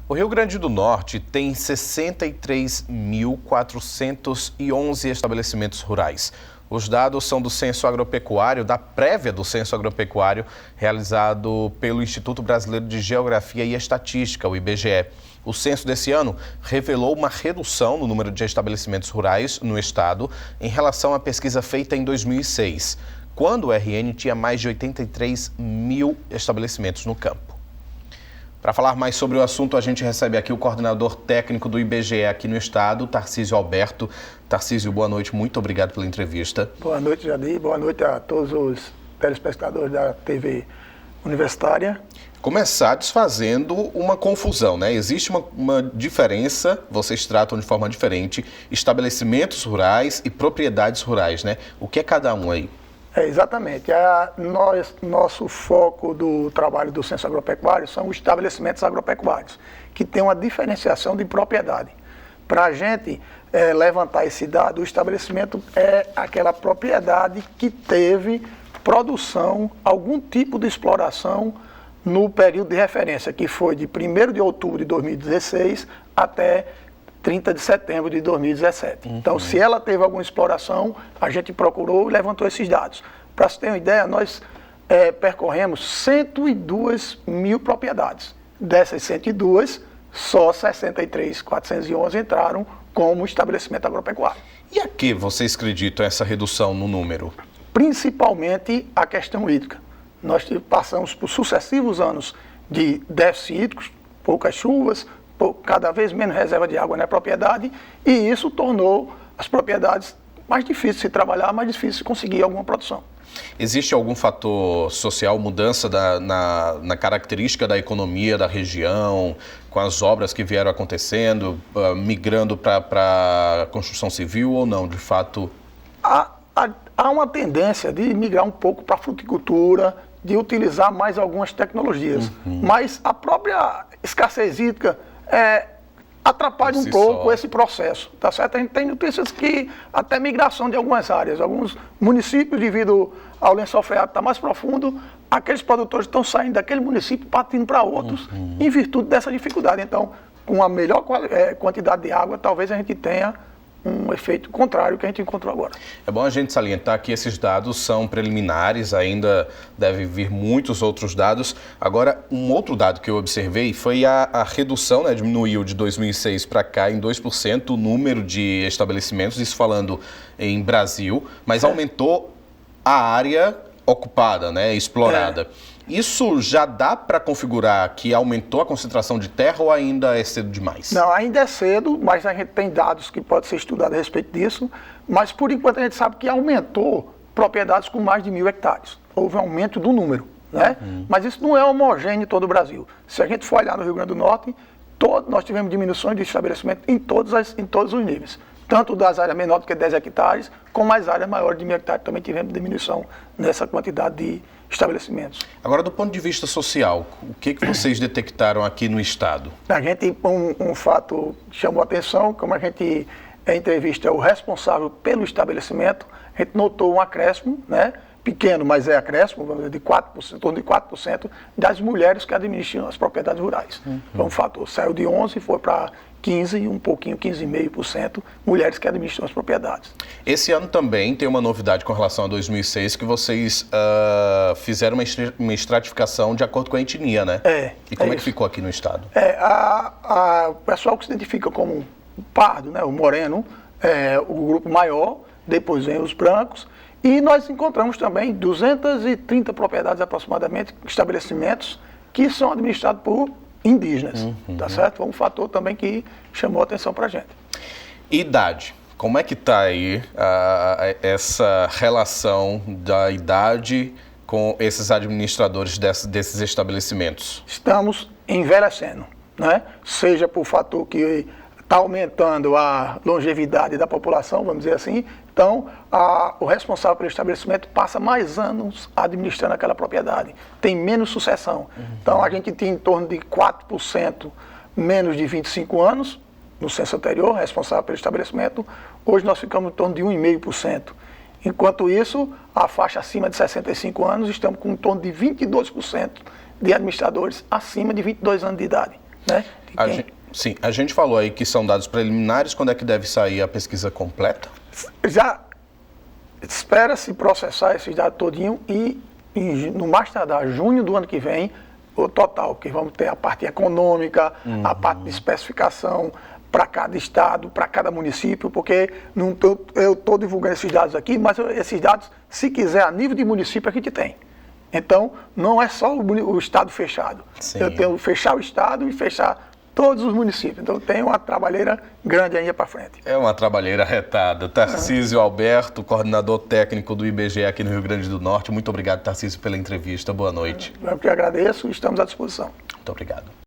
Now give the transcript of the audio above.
O Rio Grande do Norte tem 63.411 estabelecimentos rurais. Os dados são do Censo Agropecuário, da prévia do Censo Agropecuário, realizado pelo Instituto Brasileiro de Geografia e Estatística, o IBGE. O censo desse ano revelou uma redução no número de estabelecimentos rurais no estado em relação à pesquisa feita em 2006, quando o RN tinha mais de 83 mil estabelecimentos no campo. Para falar mais sobre o assunto, a gente recebe aqui o coordenador técnico do IBGE aqui no estado, Tarcísio Alberto. Tarcísio, boa noite, muito obrigado pela entrevista. Boa noite, Jadir. Boa noite a todos os telespectadores da TV Universitária. Começar desfazendo uma confusão, né? Existe uma diferença, vocês tratam de forma diferente, estabelecimentos rurais e propriedades rurais, né? O que é cada um aí? Exatamente. Nosso foco do trabalho do Censo Agropecuário são os estabelecimentos agropecuários, que têm uma diferenciação de propriedade. Para a gente levantar esse dado, o estabelecimento é aquela propriedade que teve produção, algum tipo de exploração no período de referência, que foi de 1º de outubro de 2016 até 30 de setembro de 2017. Então, se ela teve alguma exploração, a gente procurou e levantou esses dados. Para você ter uma ideia, nós percorremos 102 mil propriedades. Dessas 102, só 63.411 entraram como estabelecimento agropecuário. E a que vocês acreditam essa redução no número? Principalmente a questão hídrica. Nós passamos por sucessivos anos de déficit hídricos, poucas chuvas, cada vez menos reserva de água na propriedade, e isso tornou as propriedades mais difíceis de se trabalhar, mais difíceis de conseguir alguma produção. Existe algum fator social, mudança na característica da economia da região, com as obras que vieram acontecendo, migrando para a construção civil ou não, de fato? Há uma tendência de migrar um pouco para a fruticultura, de utilizar mais algumas tecnologias, mas a própria escassez hídrica atrapalha um pouco esse processo, tá certo? A gente tem notícias que até migração de algumas áreas, alguns municípios, devido ao lençol freático estar mais profundo, aqueles produtores estão saindo daquele município partindo para outros, em virtude dessa dificuldade. Então, com a melhor quantidade de água, talvez a gente tenha um efeito contrário que a gente encontrou agora. É bom a gente salientar que esses dados são preliminares, ainda deve vir muitos outros dados. Agora, um outro dado que eu observei foi a redução, né, diminuiu de 2006 para cá em 2% o número de estabelecimentos, isso falando em Brasil, mas aumentou a área ocupada, né, explorada. Isso já dá para configurar que aumentou a concentração de terra ou ainda é cedo demais? Não, ainda é cedo, mas a gente tem dados que podem ser estudados a respeito disso. Mas, por enquanto, a gente sabe que aumentou propriedades com mais de 1.000 hectares. Houve um aumento do número, né? Mas isso não é homogêneo em todo o Brasil. Se a gente for olhar no Rio Grande do Norte, nós tivemos diminuições de estabelecimento em todos os níveis. Tanto das áreas menores do que 10 hectares, como as áreas maiores de 1.000 hectares também tivemos diminuição nessa quantidade de estabelecimentos. Agora, do ponto de vista social, o que vocês detectaram aqui no estado? A gente, um fato que chamou a atenção, como a gente entrevista o responsável pelo estabelecimento, a gente notou um acréscimo, né, pequeno, mas é acréscimo, vamos dizer, de 4%, em torno de 4% das mulheres que administram as propriedades rurais. Então, um fator, saiu de 11% e foi para 15% e um pouquinho, 15,5% mulheres que administram as propriedades. Esse ano também tem uma novidade com relação a 2006, que vocês fizeram uma estratificação de acordo com a etnia, né? E como é que ficou aqui no estado? O pessoal que se identifica como o pardo, né, o moreno, o grupo maior, depois vem os brancos, e nós encontramos também 230 propriedades aproximadamente, estabelecimentos que são administrados por indígenas, tá certo? Foi um fator também que chamou a atenção para a gente. Idade. Como é que está aí essa relação da idade com esses administradores desses estabelecimentos? Estamos envelhecendo, né? Seja por fator que está aumentando a longevidade da população, vamos dizer assim. Então, o responsável pelo estabelecimento passa mais anos administrando aquela propriedade, tem menos sucessão. Então, a gente tem em torno de 4% menos de 25 anos, no censo anterior, responsável pelo estabelecimento. Hoje nós ficamos em torno de 1,5%. Enquanto isso, a faixa acima de 65 anos, estamos com em torno de 22% de administradores acima de 22 anos de idade. né? Sim, a gente falou aí que são dados preliminares. Quando é que deve sair a pesquisa completa? Já espera-se processar esses dados todinho e no mais tardar, junho do ano que vem, o total, que vamos ter a parte econômica, a parte de especificação para cada estado, para cada município, porque eu estou divulgando esses dados aqui, mas esses dados, se quiser, a nível de município, a gente tem. Então, não é só o estado fechado. Sim. Eu tenho que fechar o estado e fechar todos os municípios. Então, tem uma trabalheira grande ainda para frente. É uma trabalheira retada. Tarcísio Alberto, coordenador técnico do IBGE aqui no Rio Grande do Norte. Muito obrigado, Tarcísio, pela entrevista. Boa noite. Eu que agradeço e estamos à disposição. Muito obrigado.